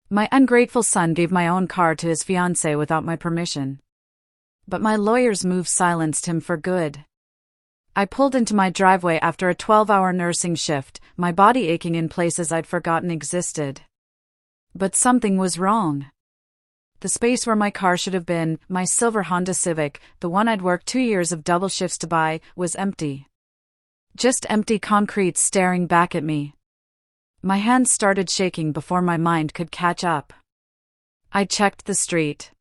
My ungrateful son gave my own car to his fiancée without my permission. But my lawyer's move silenced him for good. I pulled into my driveway after a 12-hour nursing shift, my body aching in places I'd forgotten existed. But something was wrong. The space where my car should have been, my silver Honda Civic, the one I'd worked 2 years of double shifts to buy, was empty. Just empty concrete staring back at me. My hands started shaking before my mind could catch up. I checked the street.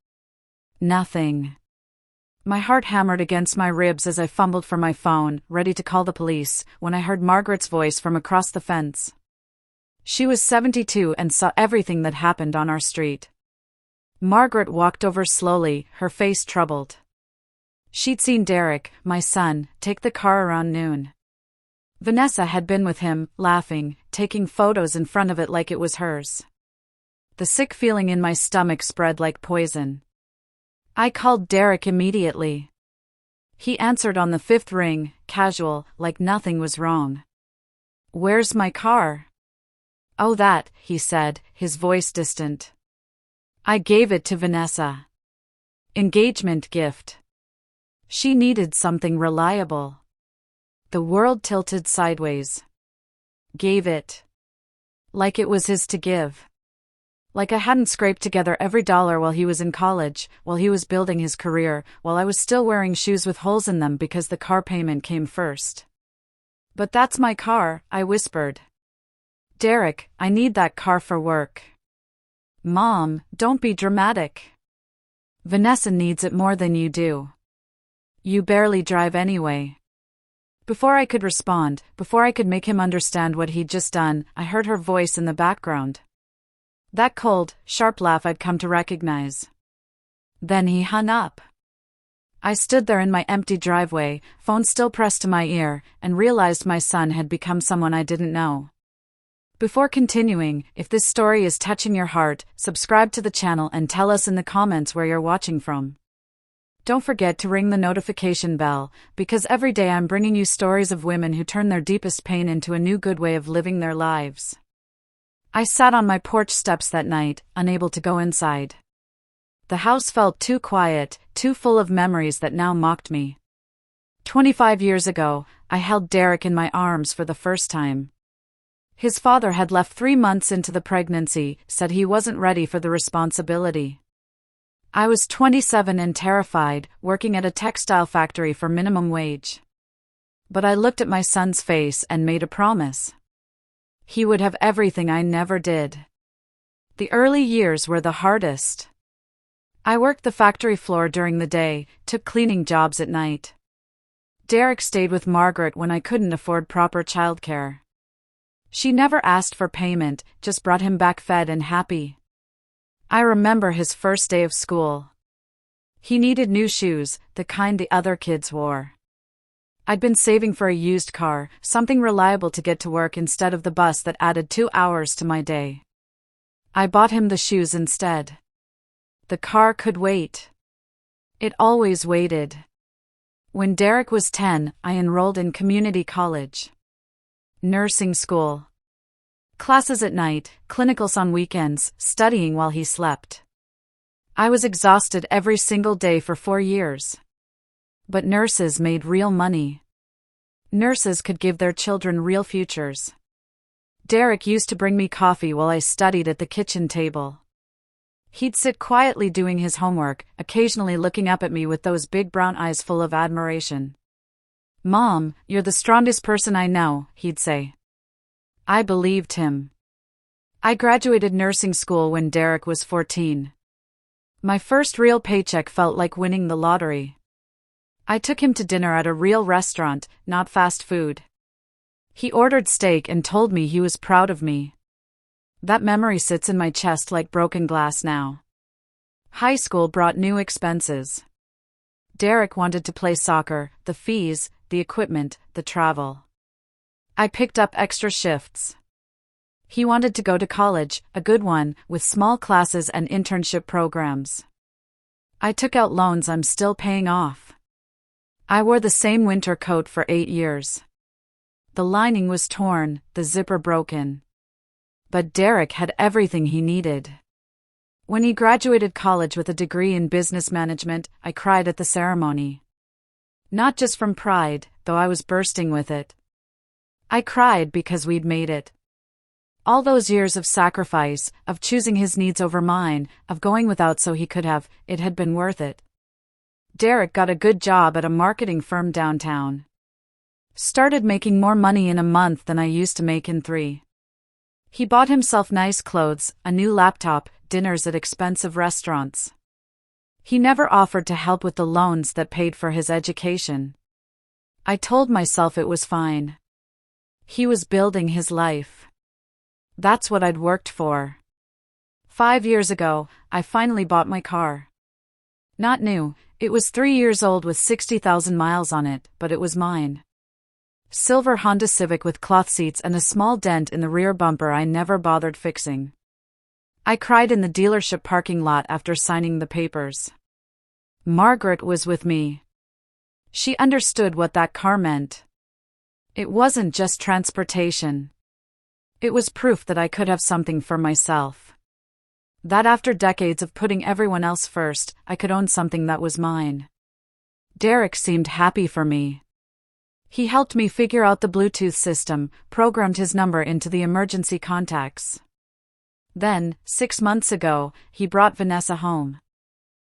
Nothing. My heart hammered against my ribs as I fumbled for my phone, ready to call the police, when I heard Margaret's voice from across the fence. She was 72 and saw everything that happened on our street. Margaret walked over slowly, her face troubled. She'd seen Derek, my son, take the car around noon. Vanessa had been with him, laughing, taking photos in front of it like it was hers. The sick feeling in my stomach spread like poison. I called Derek immediately. He answered on the 5th ring, casual, like nothing was wrong. "Where's my car?" "Oh, that," he said, his voice distant. "I gave it to Vanessa. Engagement gift. She needed something reliable." The world tilted sideways. Gave it. Like it was his to give. Like I hadn't scraped together every dollar while he was in college, while he was building his career, while I was still wearing shoes with holes in them because the car payment came first. "But that's my car," I whispered. "Derek, I need that car for work." "Mom, don't be dramatic. Vanessa needs it more than you do. You barely drive anyway." Before I could respond, before I could make him understand what he'd just done, I heard her voice in the background. That cold, sharp laugh I'd come to recognize. Then he hung up. I stood there in my empty driveway, phone still pressed to my ear, and realized my son had become someone I didn't know. Before continuing, if this story is touching your heart, subscribe to the channel and tell us in the comments where you're watching from. Don't forget to ring the notification bell, because every day I'm bringing you stories of women who turn their deepest pain into a new good way of living their lives. I sat on my porch steps that night, unable to go inside. The house felt too quiet, too full of memories that now mocked me. 25 years ago, I held Derek in my arms for the first time. His father had left 3 months into the pregnancy, said he wasn't ready for the responsibility. I was 27 and terrified, working at a textile factory for minimum wage. But I looked at my son's face and made a promise. He would have everything I never did. The early years were the hardest. I worked the factory floor during the day, took cleaning jobs at night. Derek stayed with Margaret when I couldn't afford proper childcare. She never asked for payment, just brought him back fed and happy. I remember his first day of school. He needed new shoes, the kind the other kids wore. I'd been saving for a used car, something reliable to get to work instead of the bus that added 2 hours to my day. I bought him the shoes instead. The car could wait. It always waited. When Derek was 10, I enrolled in community college. Nursing school. Classes at night, clinicals on weekends, studying while he slept. I was exhausted every single day for 4 years. But nurses made real money. Nurses could give their children real futures. Derek used to bring me coffee while I studied at the kitchen table. He'd sit quietly doing his homework, occasionally looking up at me with those big brown eyes full of admiration. "Mom, you're the strongest person I know," he'd say. I believed him. I graduated nursing school when Derek was 14. My first real paycheck felt like winning the lottery. I took him to dinner at a real restaurant, not fast food. He ordered steak and told me he was proud of me. That memory sits in my chest like broken glass now. High school brought new expenses. Derek wanted to play soccer, the fees, the equipment, the travel. I picked up extra shifts. He wanted to go to college, a good one, with small classes and internship programs. I took out loans I'm still paying off. I wore the same winter coat for 8 years. The lining was torn, the zipper broken. But Derek had everything he needed. When he graduated college with a degree in business management, I cried at the ceremony. Not just from pride, though I was bursting with it. I cried because we'd made it. All those years of sacrifice, of choosing his needs over mine, of going without so he could have, it had been worth it. Derek got a good job at a marketing firm downtown. Started making more money in a month than I used to make in 3. He bought himself nice clothes, a new laptop, dinners at expensive restaurants. He never offered to help with the loans that paid for his education. I told myself it was fine. He was building his life. That's what I'd worked for. 5 years ago, I finally bought my car. Not new, it was 3 years old with 60,000 miles on it, but it was mine. Silver Honda Civic with cloth seats and a small dent in the rear bumper I never bothered fixing. I cried in the dealership parking lot after signing the papers. Margaret was with me. She understood what that car meant. It wasn't just transportation. It was proof that I could have something for myself. That after decades of putting everyone else first, I could own something that was mine. Derek seemed happy for me. He helped me figure out the Bluetooth system, programmed his number into the emergency contacts. Then, 6 months ago, he brought Vanessa home.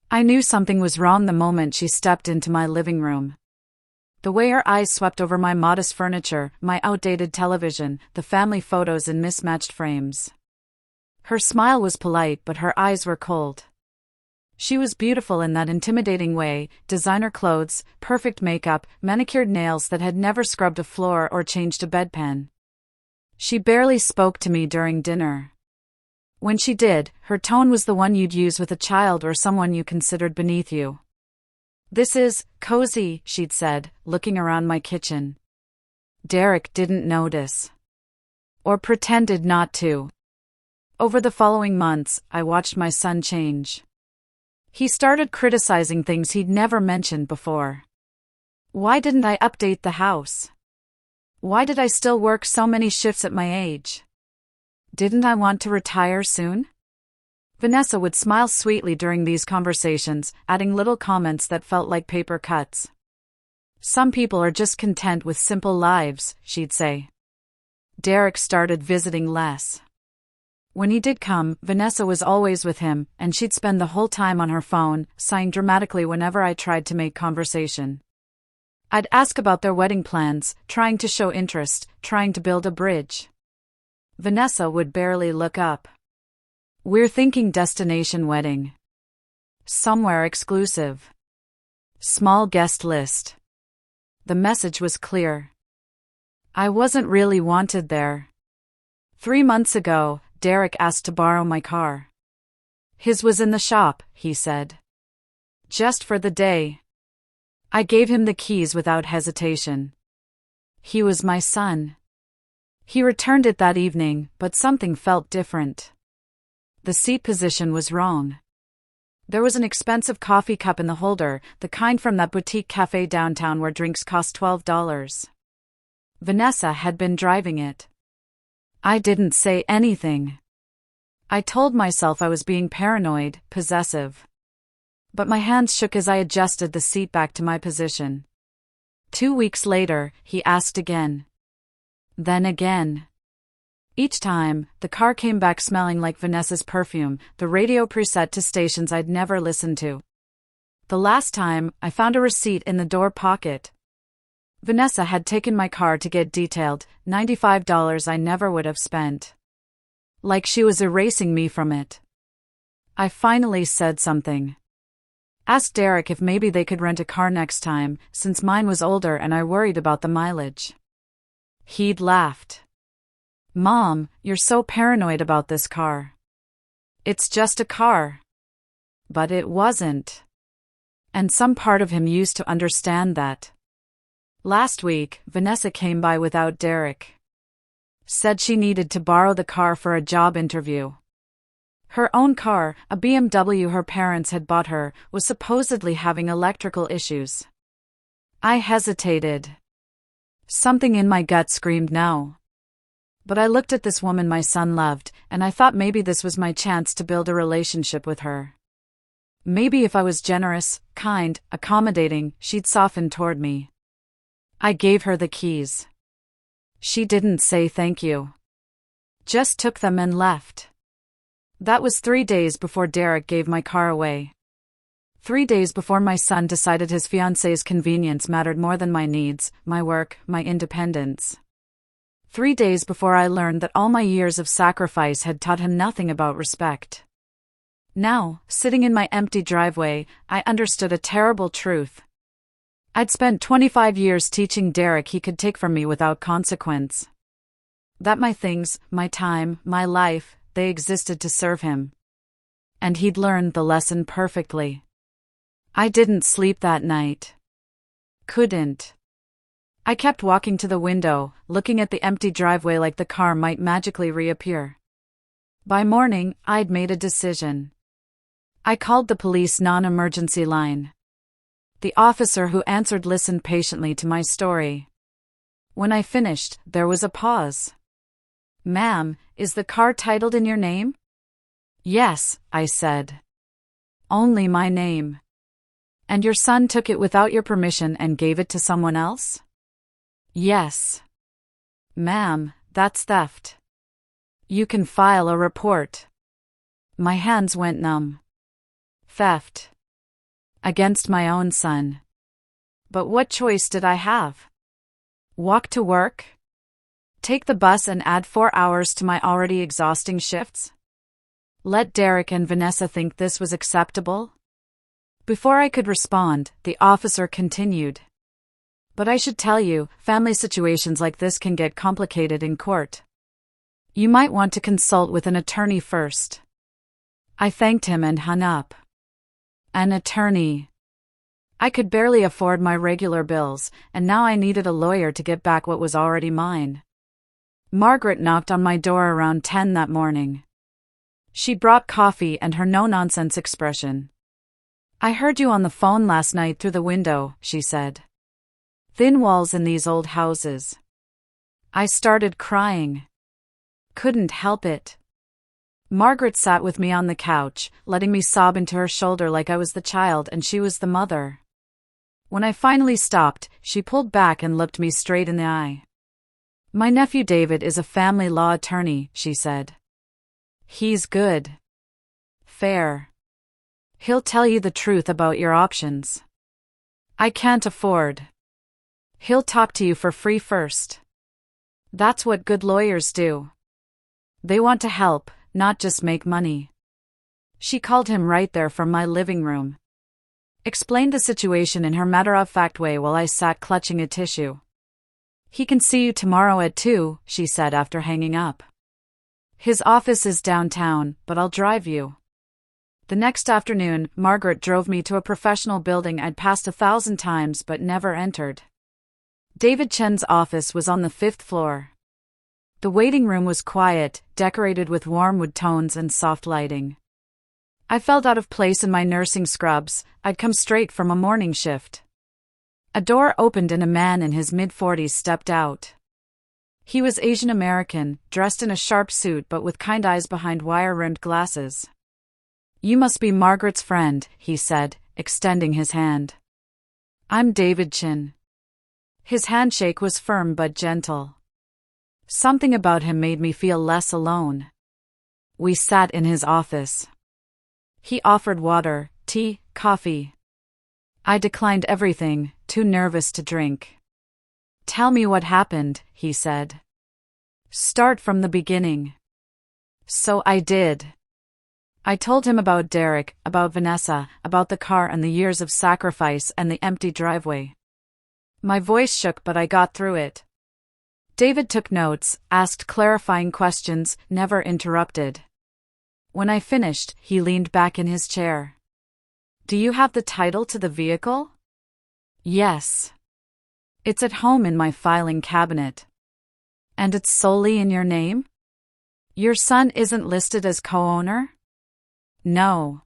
I knew something was wrong the moment she stepped into my living room. The way her eyes swept over my modest furniture, my outdated television, the family photos in mismatched frames. Her smile was polite, but her eyes were cold. She was beautiful in that intimidating way, designer clothes, perfect makeup, manicured nails that had never scrubbed a floor or changed a bedpan. She barely spoke to me during dinner. When she did, her tone was the one you'd use with a child or someone you considered beneath you. "This is cozy," she'd said, looking around my kitchen. Derek didn't notice. Or pretended not to. Over the following months, I watched my son change. He started criticizing things he'd never mentioned before. Why didn't I update the house? Why did I still work so many shifts at my age? Didn't I want to retire soon? Vanessa would smile sweetly during these conversations, adding little comments that felt like paper cuts. "Some people are just content with simple lives," she'd say. Derek started visiting less. When he did come, Vanessa was always with him, and she'd spend the whole time on her phone, sighing dramatically whenever I tried to make conversation. I'd ask about their wedding plans, trying to show interest, trying to build a bridge. Vanessa would barely look up. "We're thinking destination wedding. Somewhere exclusive. Small guest list." The message was clear. I wasn't really wanted there. 3 months ago, Derek asked to borrow my car. His was in the shop, he said. Just for the day. I gave him the keys without hesitation. He was my son. He returned it that evening, but something felt different. The seat position was wrong. There was an expensive coffee cup in the holder, the kind from that boutique cafe downtown where drinks cost $12. Vanessa had been driving it. I didn't say anything. I told myself I was being paranoid, possessive. But my hands shook as I adjusted the seat back to my position. 2 weeks later, he asked again. Then again. Each time, the car came back smelling like Vanessa's perfume, the radio preset to stations I'd never listened to. The last time, I found a receipt in the door pocket. Vanessa had taken my car to get detailed, $95 I never would have spent. Like she was erasing me from it. I finally said something. Asked Derek if maybe they could rent a car next time, since mine was older and I worried about the mileage. He'd laughed. Mom, you're so paranoid about this car. It's just a car. But it wasn't. And some part of him used to understand that. Last week, Vanessa came by without Derek. Said she needed to borrow the car for a job interview. Her own car, a BMW her parents had bought her, was supposedly having electrical issues. I hesitated. Something in my gut screamed no. But I looked at this woman my son loved, and I thought maybe this was my chance to build a relationship with her. Maybe if I was generous, kind, accommodating, she'd soften toward me. I gave her the keys. She didn't say thank you. Just took them and left. That was 3 days before Derek gave my car away. 3 days before my son decided his fiancée's convenience mattered more than my needs, my work, my independence. 3 days before I learned that all my years of sacrifice had taught him nothing about respect. Now, sitting in my empty driveway, I understood a terrible truth. I'd spent 25 years teaching Derek he could take from me without consequence. That my things, my time, my life, they existed to serve him. And he'd learned the lesson perfectly. I didn't sleep that night. Couldn't. I kept walking to the window, looking at the empty driveway like the car might magically reappear. By morning, I'd made a decision. I called the police non-emergency line. The officer who answered listened patiently to my story. When I finished, there was a pause. "Ma'am, is the car titled in your name?" "Yes," I said. "Only my name." "And your son took it without your permission and gave it to someone else?" "Yes." "Ma'am, that's theft. You can file a report." My hands went numb. Theft. Against my own son. But what choice did I have? Walk to work? Take the bus and add 4 hours to my already exhausting shifts? Let Derek and Vanessa think this was acceptable? Before I could respond, the officer continued. "But I should tell you, family situations like this can get complicated in court. You might want to consult with an attorney first." I thanked him and hung up. An attorney. I could barely afford my regular bills, and now I needed a lawyer to get back what was already mine. Margaret knocked on my door around 10 that morning. She brought coffee and her no-nonsense expression. "I heard you on the phone last night through the window," she said. "Thin walls in these old houses." I started crying. Couldn't help it. Margaret sat with me on the couch, letting me sob into her shoulder like I was the child and she was the mother. When I finally stopped, she pulled back and looked me straight in the eye. "My nephew David is a family law attorney," she said. "He's good. Fair. He'll tell you the truth about your options. I can't afford. He'll talk to you for free first. That's what good lawyers do. They want to help, not just make money." She called him right there from my living room. Explained the situation in her matter-of-fact way while I sat clutching a tissue. "He can see you tomorrow at 2, she said after hanging up. "His office is downtown, but I'll drive you." The next afternoon, Margaret drove me to a professional building I'd passed 1,000 times but never entered. David Chen's office was on the 5th floor. The waiting room was quiet, decorated with warm wood tones and soft lighting. I felt out of place in my nursing scrubs. I'd come straight from a morning shift. A door opened and a man in his mid-40s stepped out. He was Asian American, dressed in a sharp suit but with kind eyes behind wire-rimmed glasses. "You must be Margaret's friend," he said, extending his hand. "I'm David Chen." His handshake was firm but gentle. Something about him made me feel less alone. We sat in his office. He offered water, tea, coffee. I declined everything, too nervous to drink. "Tell me what happened," he said. "Start from the beginning." So I did. I told him about Derek, about Vanessa, about the car and the years of sacrifice and the empty driveway. My voice shook but I got through it. David took notes, asked clarifying questions, never interrupted. When I finished, he leaned back in his chair. "Do you have the title to the vehicle?" "Yes. It's at home in my filing cabinet." "And it's solely in your name? Your son isn't listed as co-owner?" "No.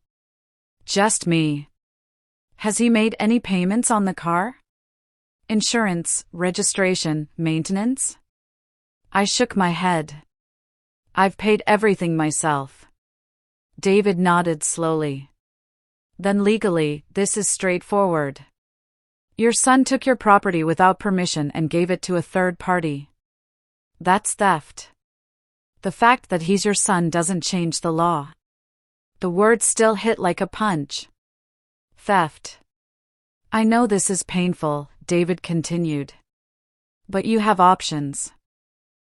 Just me." "Has he made any payments on the car? Insurance, registration, maintenance?" I shook my head. I've paid everything myself. David nodded slowly. Then legally, this is straightforward. Your son took your property without permission and gave it to a third party. That's theft. The fact that he's your son doesn't change the law. The word still hit like a punch. Theft. I know this is painful, David continued. But you have options.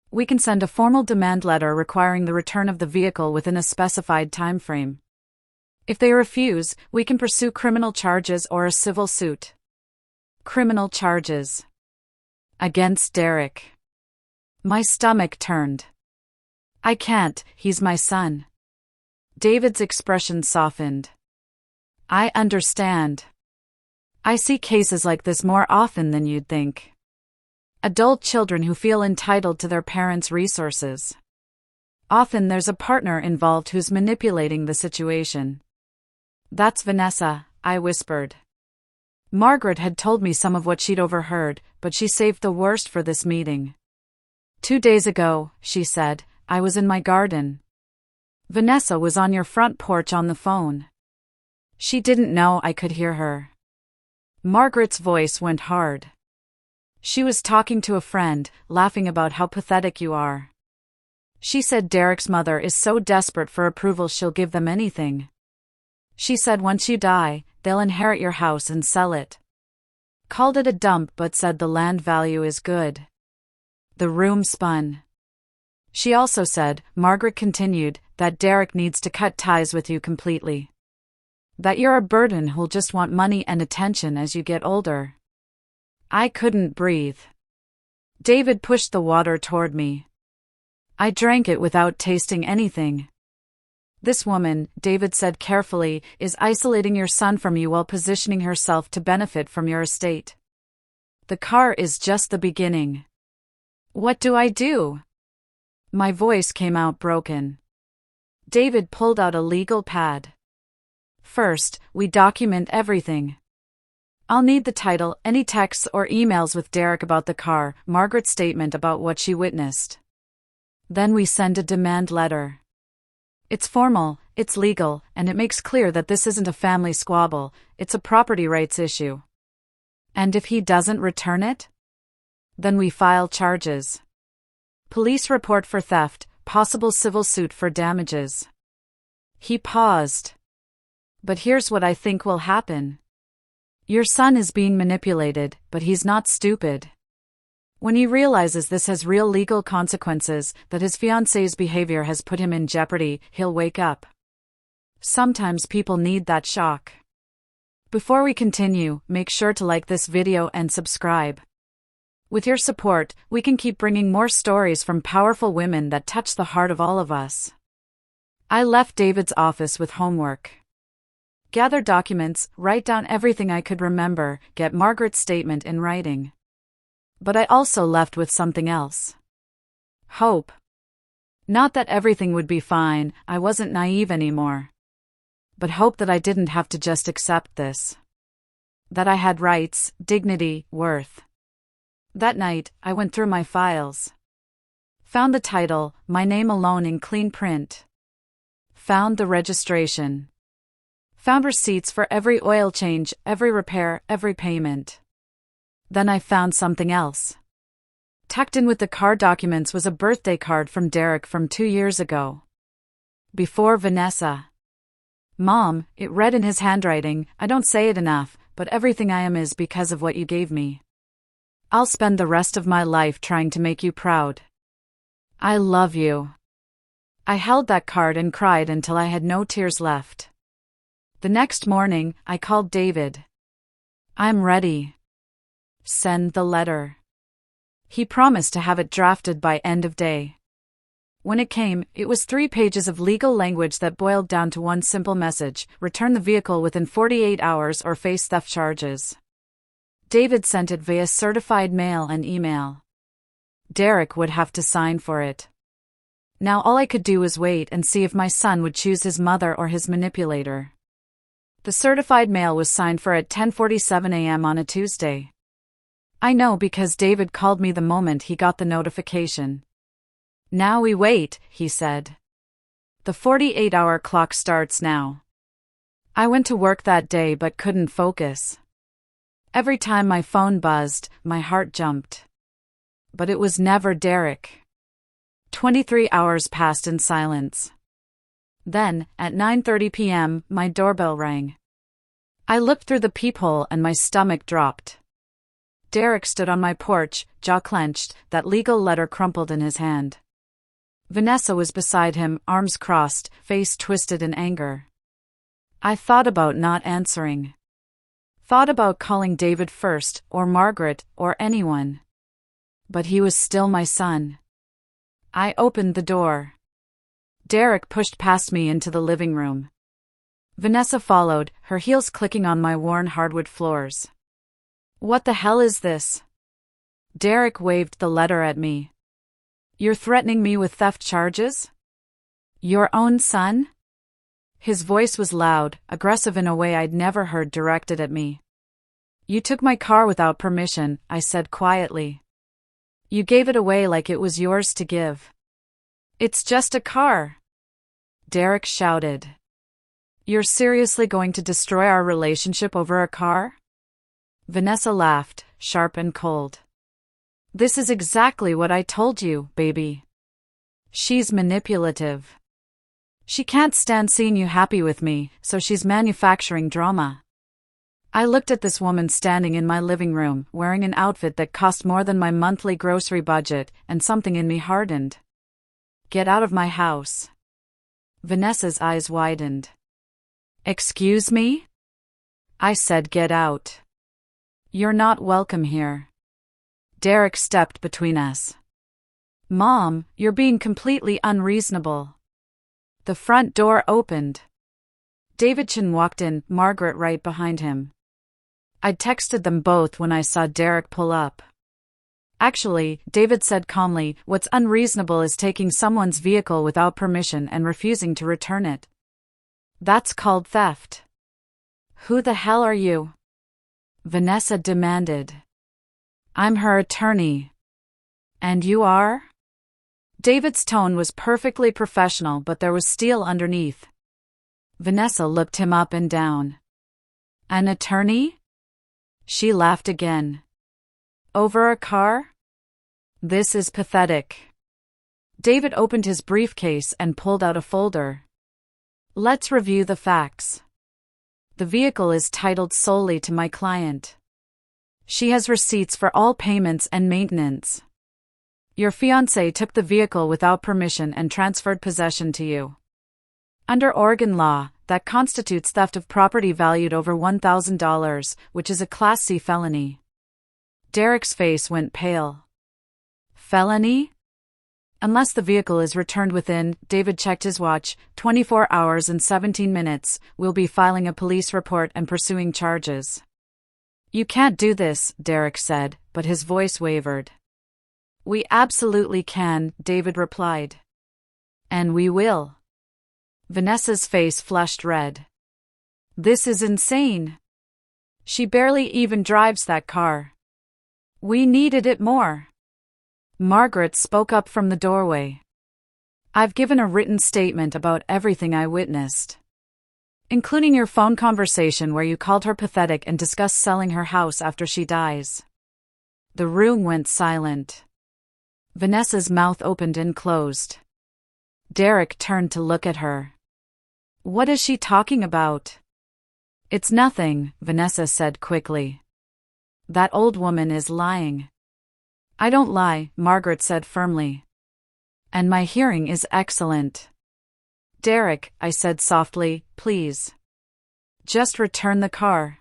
We can send a formal demand letter requiring the return of the vehicle within a specified time frame. If they refuse, we can pursue criminal charges or a civil suit. Criminal charges. Against Derek. My stomach turned. I can't, he's my son. David's expression softened. I understand. I see cases like this more often than you'd think. Adult children who feel entitled to their parents' resources. Often there's a partner involved who's manipulating the situation. That's Vanessa, I whispered. Margaret had told me some of what she'd overheard, but she saved the worst for this meeting. 2 days ago, she said, I was in my garden. Vanessa was on your front porch on the phone. She didn't know I could hear her. Margaret's voice went hard. She was talking to a friend, laughing about how pathetic you are. She said Derek's mother is so desperate for approval she'll give them anything. She said once you die, they'll inherit your house and sell it. Called it a dump but said the land value is good. The room spun. She also said, Margaret continued, that Derek needs to cut ties with you completely. That you're a burden who'll just want money and attention as you get older. I couldn't breathe. David pushed the water toward me. I drank it without tasting anything. This woman, David said carefully, is isolating your son from you while positioning herself to benefit from your estate. The car is just the beginning. What do I do? My voice came out broken. David pulled out a legal pad. First, we document everything. I'll need the title, any texts or emails with Derek about the car, Margaret's statement about what she witnessed. Then we send a demand letter. It's formal, it's legal, and it makes clear that this isn't a family squabble, it's a property rights issue. And if he doesn't return it? Then we file charges. Police report for theft, possible civil suit for damages. He paused. But here's what I think will happen. Your son is being manipulated, but he's not stupid. When he realizes this has real legal consequences, that his fiancée's behavior has put him in jeopardy, he'll wake up. Sometimes people need that shock. Before we continue, make sure to like this video and subscribe. With your support, we can keep bringing more stories from powerful women that touch the heart of all of us. I left David's office with homework. Gather documents, write down everything I could remember, get Margaret's statement in writing. But I also left with something else. Hope. Not that everything would be fine, I wasn't naive anymore. But hope that I didn't have to just accept this. That I had rights, dignity, worth. That night, I went through my files. Found the title, my name alone in clean print. Found the registration. Found receipts for every oil change, every repair, every payment. Then I found something else. Tucked in with the car documents was a birthday card from Derek from 2 years ago. Before Vanessa. Mom, it read in his handwriting, I don't say it enough, but everything I am is because of what you gave me. I'll spend the rest of my life trying to make you proud. I love you. I held that card and cried until I had no tears left. The next morning, I called David. I'm ready. Send the letter. He promised to have it drafted by end of day. When it came, it was 3 pages of legal language that boiled down to one simple message: return the vehicle within 48 hours or face theft charges. David sent it via certified mail and email. Derek would have to sign for it. Now all I could do was wait and see if my son would choose his mother or his manipulator. The certified mail was signed for at 10:47 a.m. on a Tuesday. I know because David called me the moment he got the notification. Now we wait, he said. The 48-hour clock starts now. I went to work that day but couldn't focus. Every time my phone buzzed, my heart jumped. But it was never Derek. 23 hours passed in silence. Then, at 9:30 p.m., my doorbell rang. I looked through the peephole and my stomach dropped. Derek stood on my porch, jaw clenched, that legal letter crumpled in his hand. Vanessa was beside him, arms crossed, face twisted in anger. I thought about not answering. Thought about calling David first, or Margaret, or anyone. But he was still my son. I opened the door. Derek pushed past me into the living room. Vanessa followed, her heels clicking on my worn hardwood floors. What the hell is this? Derek waved the letter at me. You're threatening me with theft charges? Your own son? His voice was loud, aggressive in a way I'd never heard directed at me. You took my car without permission, I said quietly. You gave it away like it was yours to give. It's just a car. Derek shouted. You're seriously going to destroy our relationship over a car? Vanessa laughed, sharp and cold. This is exactly what I told you, baby. She's manipulative. She can't stand seeing you happy with me, so she's manufacturing drama. I looked at this woman standing in my living room, wearing an outfit that cost more than my monthly grocery budget, and something in me hardened. Get out of my house. Vanessa's eyes widened. Excuse me? I said get out. You're not welcome here. Derek stepped between us. Mom, you're being completely unreasonable. The front door opened. David Chin walked in, Margaret right behind him. I'd texted them both when I saw Derek pull up. Actually, David said calmly, what's unreasonable is taking someone's vehicle without permission and refusing to return it. That's called theft. Who the hell are you? Vanessa demanded. I'm her attorney. And you are? David's tone was perfectly professional, but there was steel underneath. Vanessa looked him up and down. An attorney? She laughed again. Over a car? This is pathetic. David opened his briefcase and pulled out a folder. Let's review the facts. The vehicle is titled solely to my client. She has receipts for all payments and maintenance. Your fiancé took the vehicle without permission and transferred possession to you. Under Oregon law, that constitutes theft of property valued over $1,000, which is a Class C felony. Derek's face went pale. Felony? Unless the vehicle is returned within, David checked his watch, 24 hours and 17 minutes, we'll be filing a police report and pursuing charges. You can't do this, Derek said, but his voice wavered. We absolutely can, David replied. And we will. Vanessa's face flushed red. This is insane. She barely even drives that car. We needed it more. Margaret spoke up from the doorway. I've given a written statement about everything I witnessed, including your phone conversation where you called her pathetic and discussed selling her house after she dies. The room went silent. Vanessa's mouth opened and closed. Derek turned to look at her. What is she talking about? It's nothing, Vanessa said quickly. That old woman is lying. I don't lie, Margaret said firmly. And my hearing is excellent. Derek, I said softly, please. Just return the car.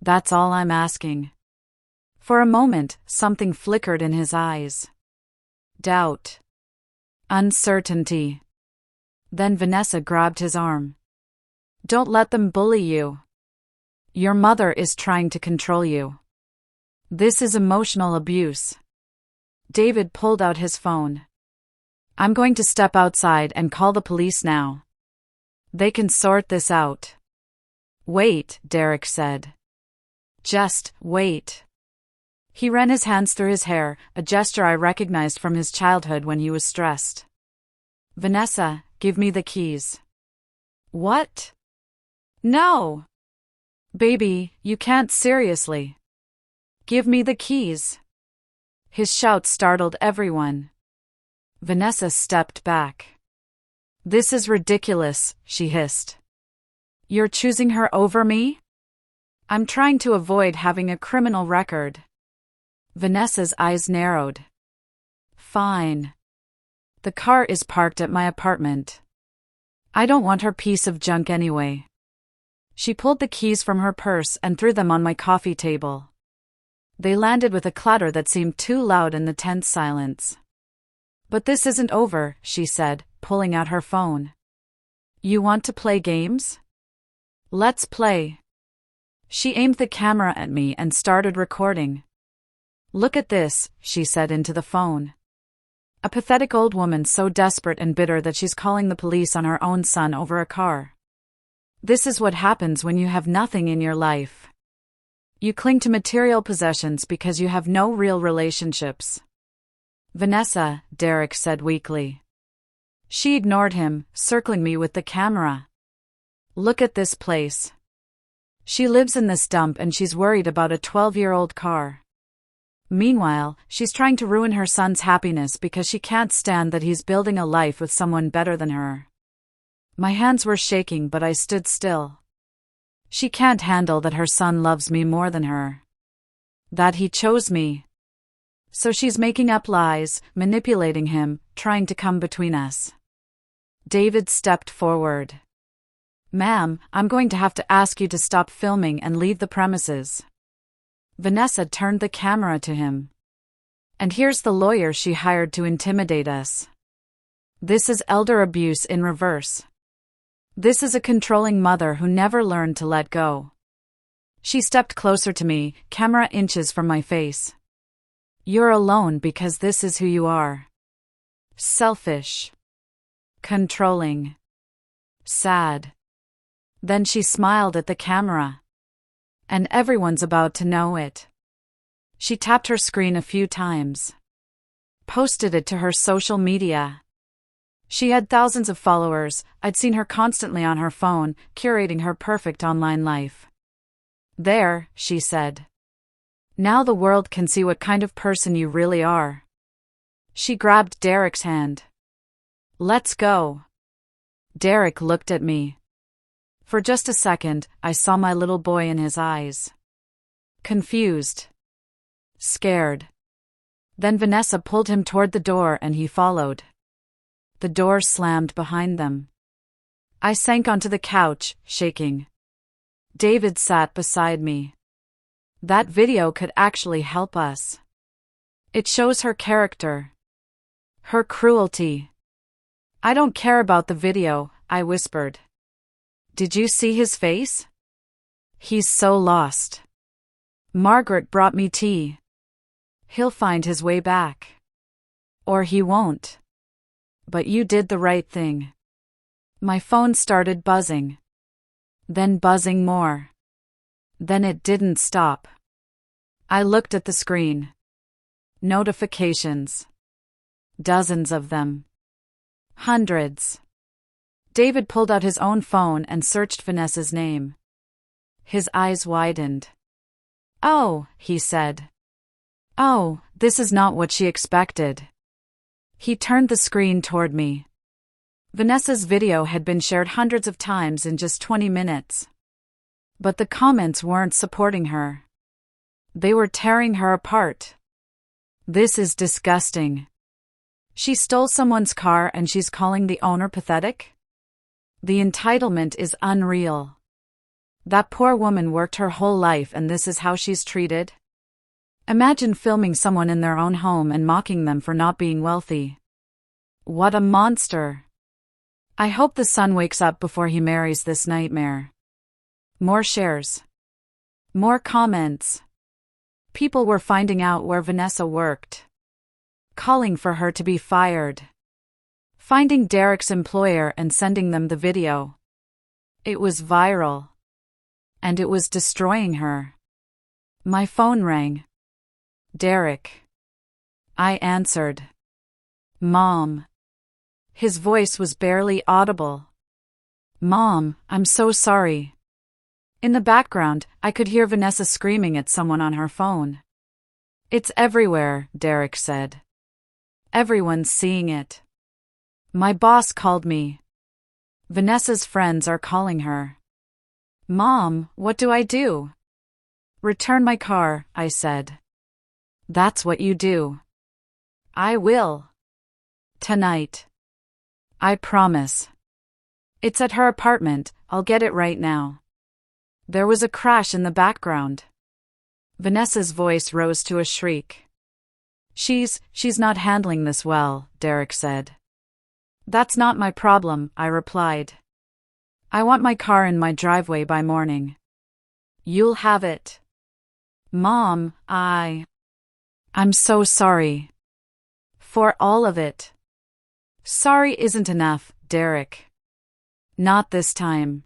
That's all I'm asking. For a moment, something flickered in his eyes. Doubt. Uncertainty. Then Vanessa grabbed his arm. Don't let them bully you. Your mother is trying to control you. This is emotional abuse. David pulled out his phone. I'm going to step outside and call the police now. They can sort this out. Wait, Derek said. Just wait. He ran his hands through his hair, a gesture I recognized from his childhood when he was stressed. Vanessa, give me the keys. What? No. Baby, you can't seriously. Give me the keys. His shout startled everyone. Vanessa stepped back. This is ridiculous, she hissed. You're choosing her over me? I'm trying to avoid having a criminal record. Vanessa's eyes narrowed. Fine. The car is parked at my apartment. I don't want her piece of junk anyway. She pulled the keys from her purse and threw them on my coffee table. They landed with a clatter that seemed too loud in the tense silence. But this isn't over, she said, pulling out her phone. You want to play games? Let's play. She aimed the camera at me and started recording. Look at this, she said into the phone. A pathetic old woman so desperate and bitter that she's calling the police on her own son over a car. This is what happens when you have nothing in your life. You cling to material possessions because you have no real relationships. Vanessa, Derek said weakly. She ignored him, circling me with the camera. Look at this place. She lives in this dump and she's worried about a 12-year-old car. Meanwhile, she's trying to ruin her son's happiness because she can't stand that he's building a life with someone better than her. My hands were shaking, but I stood still. She can't handle that her son loves me more than her. That he chose me. So she's making up lies, manipulating him, trying to come between us. David stepped forward. Ma'am, I'm going to have to ask you to stop filming and leave the premises. Vanessa turned the camera to him. And here's the lawyer she hired to intimidate us. This is elder abuse in reverse. This is a controlling mother who never learned to let go. She stepped closer to me, camera inches from my face. You're alone because this is who you are. Selfish. Controlling. Sad. Then she smiled at the camera. And everyone's about to know it. She tapped her screen a few times. Posted it to her social media. She had thousands of followers. I'd seen her constantly on her phone, curating her perfect online life. There, she said. Now the world can see what kind of person you really are. She grabbed Derek's hand. Let's go. Derek looked at me. For just a second, I saw my little boy in his eyes. Confused. Scared. Then Vanessa pulled him toward the door and he followed. The door slammed behind them. I sank onto the couch, shaking. David sat beside me. That video could actually help us. It shows her character. Her cruelty. I don't care about the video, I whispered. Did you see his face? He's so lost. Margaret brought me tea. He'll find his way back. Or he won't. But you did the right thing. My phone started buzzing. Then buzzing more. Then it didn't stop. I looked at the screen. Notifications. Dozens of them. Hundreds. David pulled out his own phone and searched Vanessa's name. His eyes widened. Oh, he said. Oh, this is not what she expected. He turned the screen toward me. Vanessa's video had been shared hundreds of times in just 20 minutes. But the comments weren't supporting her. They were tearing her apart. This is disgusting. She stole someone's car and she's calling the owner pathetic? The entitlement is unreal. That poor woman worked her whole life and this is how she's treated? Imagine filming someone in their own home and mocking them for not being wealthy. What a monster. I hope the son wakes up before he marries this nightmare. More shares. More comments. People were finding out where Vanessa worked. Calling for her to be fired. Finding Derek's employer and sending them the video. It was viral. And it was destroying her. My phone rang. Derek. I answered. Mom. His voice was barely audible. Mom, I'm so sorry. In the background, I could hear Vanessa screaming at someone on her phone. It's everywhere, Derek said. Everyone's seeing it. My boss called me. Vanessa's friends are calling her. Mom, what do I do? Return my car, I said. That's what you do. I will. Tonight. I promise. It's at her apartment, I'll get it right now. There was a crash in the background. Vanessa's voice rose to a shriek. She's not handling this well, Derek said. That's not my problem, I replied. I want my car in my driveway by morning. You'll have it. Mom, I'm so sorry. For all of it. Sorry isn't enough, Derek. Not this time.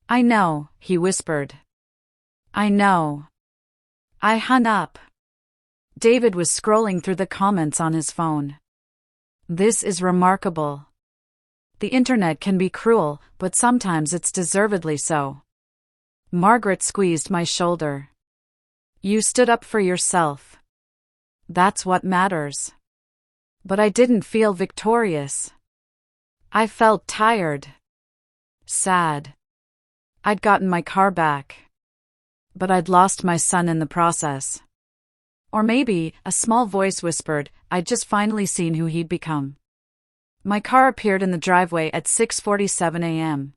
I know, he whispered. I know. I hung up. David was scrolling through the comments on his phone. This is remarkable. The internet can be cruel, but sometimes it's deservedly so. Margaret squeezed my shoulder. You stood up for yourself. That's what matters. But I didn't feel victorious. I felt tired. Sad. I'd gotten my car back. But I'd lost my son in the process. Or maybe, a small voice whispered, I'd just finally seen who he'd become. My car appeared in the driveway at 6:47 a.m.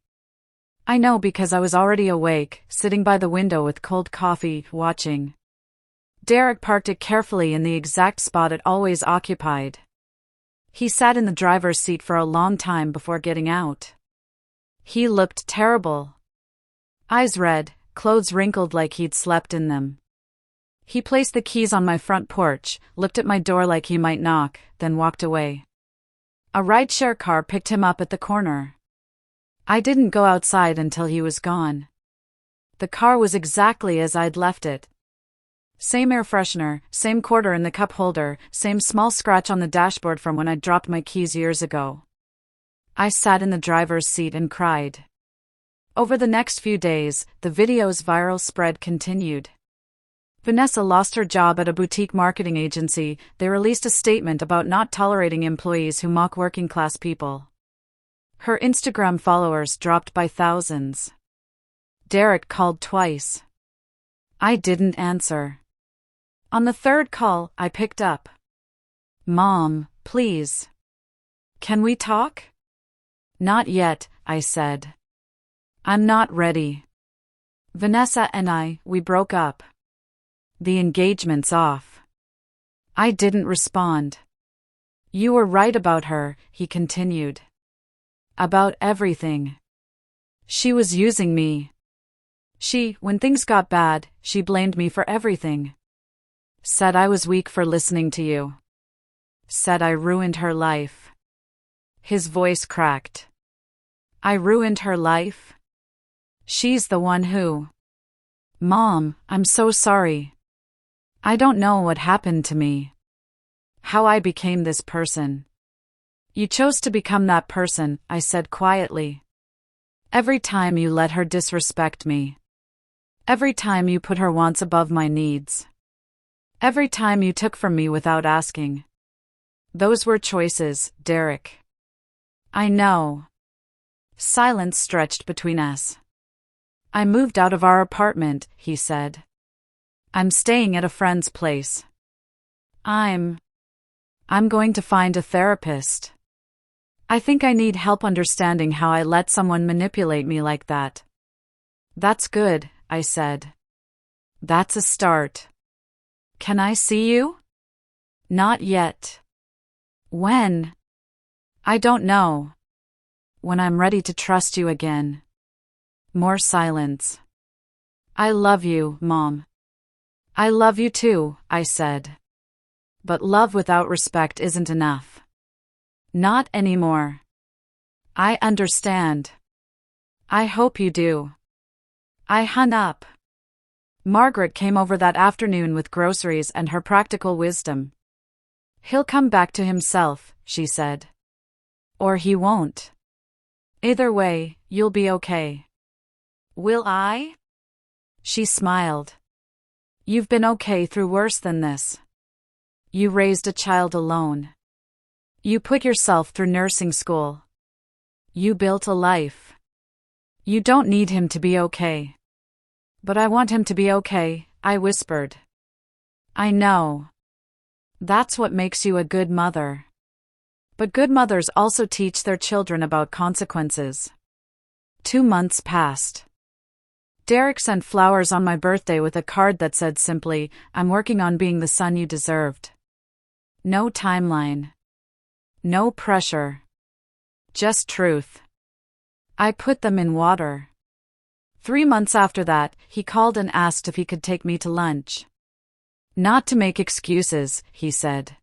I know because I was already awake, sitting by the window with cold coffee, watching. Derek parked it carefully in the exact spot it always occupied. He sat in the driver's seat for a long time before getting out. He looked terrible. Eyes red, clothes wrinkled like he'd slept in them. He placed the keys on my front porch, looked at my door like he might knock, then walked away. A rideshare car picked him up at the corner. I didn't go outside until he was gone. The car was exactly as I'd left it. Same air freshener, same quarter in the cup holder, same small scratch on the dashboard from when I dropped my keys years ago. I sat in the driver's seat and cried. Over the next few days, the video's viral spread continued. Vanessa lost her job at a boutique marketing agency. They released a statement about not tolerating employees who mock working-class people. Her Instagram followers dropped by thousands. Derek called twice. I didn't answer. On the third call, I picked up. Mom, please. Can we talk? Not yet, I said. I'm not ready. Vanessa and we broke up. The engagement's off. I didn't respond. You were right about her, he continued. About everything. She was using me. When things got bad, she blamed me for everything. Said I was weak for listening to you. Said I ruined her life. His voice cracked. I ruined her life? She's the one who. Mom, I'm so sorry. I don't know what happened to me. How I became this person. You chose to become that person, I said quietly. Every time you let her disrespect me. Every time you put her wants above my needs. Every time you took from me without asking. Those were choices, Derek. I know. Silence stretched between us. I moved out of our apartment, he said. I'm staying at a friend's place. I'm going to find a therapist. I think I need help understanding how I let someone manipulate me like that. That's good, I said. That's a start. Can I see you? Not yet. When? I don't know. When I'm ready to trust you again. More silence. I love you, Mom. I love you too, I said. But love without respect isn't enough. Not anymore. I understand. I hope you do. I hung up. Margaret came over that afternoon with groceries and her practical wisdom. "He'll come back to himself," she said. "Or he won't. Either way, you'll be okay." "Will I?" She smiled. "You've been okay through worse than this. You raised a child alone. You put yourself through nursing school. You built a life. You don't need him to be okay." "But I want him to be okay," I whispered. "I know. That's what makes you a good mother." But good mothers also teach their children about consequences. 2 months passed. Derek sent flowers on my birthday with a card that said simply, "I'm working on being the son you deserved." No timeline. No pressure. Just truth. I put them in water. 3 months after that, he called and asked if he could take me to lunch. "Not to make excuses," he said.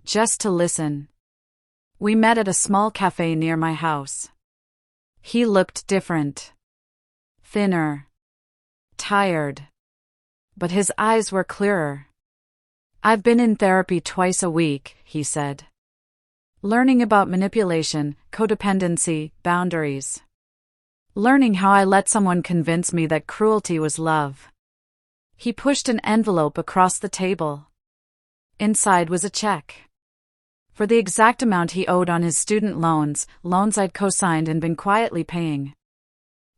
"Just to listen." We met at a small cafe near my house. He looked different. Thinner. Tired. But his eyes were clearer. "I've been in therapy twice a week," he said. "Learning about manipulation, codependency, boundaries. Learning how I let someone convince me that cruelty was love." He pushed an envelope across the table. Inside was a check. For the exact amount he owed on his student loans I'd co-signed and been quietly paying.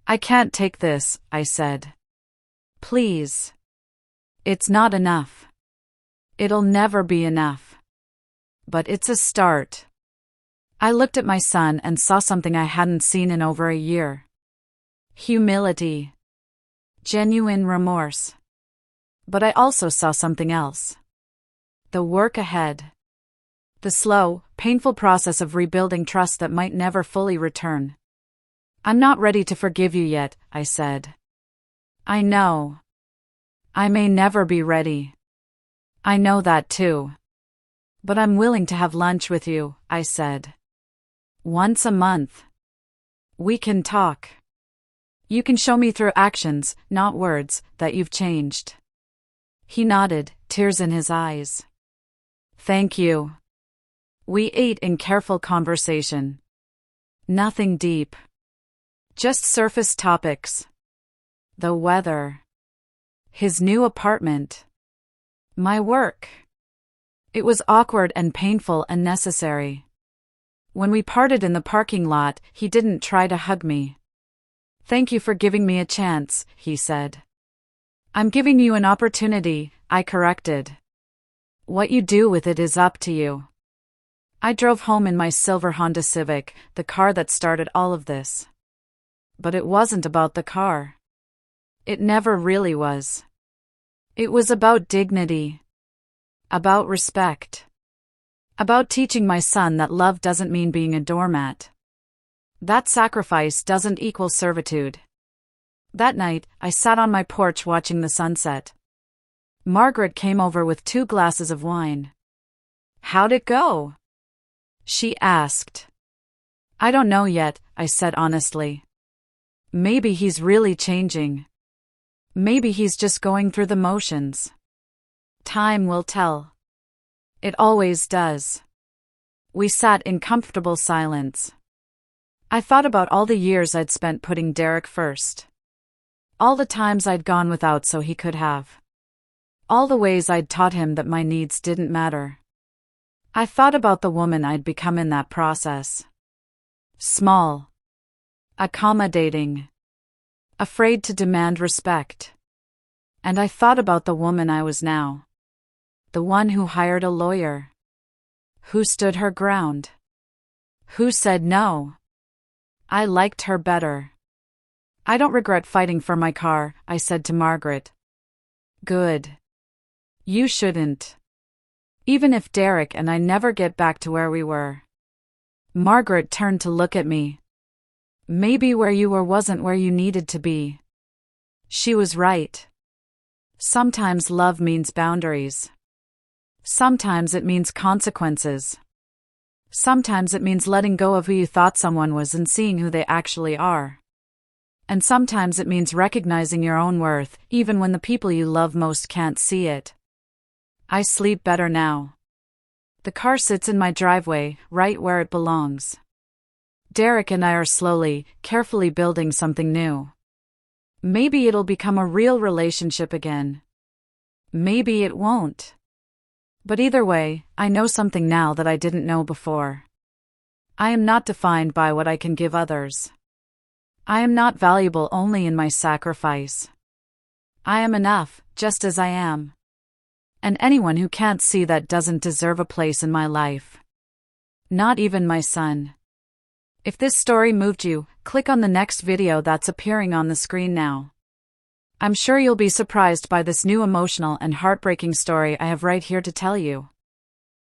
"I can't take this," I said. "Please. It's not enough. It'll never be enough. But it's a start." I looked at my son and saw something I hadn't seen in over a year. Humility. Genuine remorse. But I also saw something else. The work ahead. The slow, painful process of rebuilding trust that might never fully return. "I'm not ready to forgive you yet," I said. "I know. I may never be ready. I know that too. But I'm willing to have lunch with you," I said. "Once a month. We can talk. You can show me through actions, not words, that you've changed." He nodded, tears in his eyes. "Thank you." We ate in careful conversation. Nothing deep. Just surface topics. The weather. His new apartment. My work. It was awkward and painful and necessary. When we parted in the parking lot, he didn't try to hug me. "Thank you for giving me a chance," he said. "I'm giving you an opportunity," I corrected. "What you do with it is up to you." I drove home in my silver Honda Civic, the car that started all of this. But it wasn't about the car. It never really was. It was about dignity. About respect. About teaching my son that love doesn't mean being a doormat. That sacrifice doesn't equal servitude. That night, I sat on my porch watching the sunset. Margaret came over with 2 glasses of wine. "How'd it go?" she asked. "I don't know yet," I said honestly. "Maybe he's really changing. Maybe he's just going through the motions. Time will tell. It always does." We sat in comfortable silence. I thought about all the years I'd spent putting Derek first. All the times I'd gone without so he could have. All the ways I'd taught him that my needs didn't matter. I thought about the woman I'd become in that process. Small. Accommodating. Afraid to demand respect. And I thought about the woman I was now. The one who hired a lawyer. Who stood her ground. Who said no. I liked her better. "I don't regret fighting for my car," I said to Margaret. "Good. You shouldn't. Even if Derek and I never get back to where we were." Margaret turned to look at me. "Maybe where you were wasn't where you needed to be." She was right. Sometimes love means boundaries. Sometimes it means consequences. Sometimes it means letting go of who you thought someone was and seeing who they actually are. And sometimes it means recognizing your own worth, even when the people you love most can't see it. I sleep better now. The car sits in my driveway, right where it belongs. Derek and I are slowly, carefully building something new. Maybe it'll become a real relationship again. Maybe it won't. But either way, I know something now that I didn't know before. I am not defined by what I can give others. I am not valuable only in my sacrifice. I am enough, just as I am. And anyone who can't see that doesn't deserve a place in my life. Not even my son. If this story moved you, click on the next video that's appearing on the screen now. I'm sure you'll be surprised by this new emotional and heartbreaking story I have right here to tell you.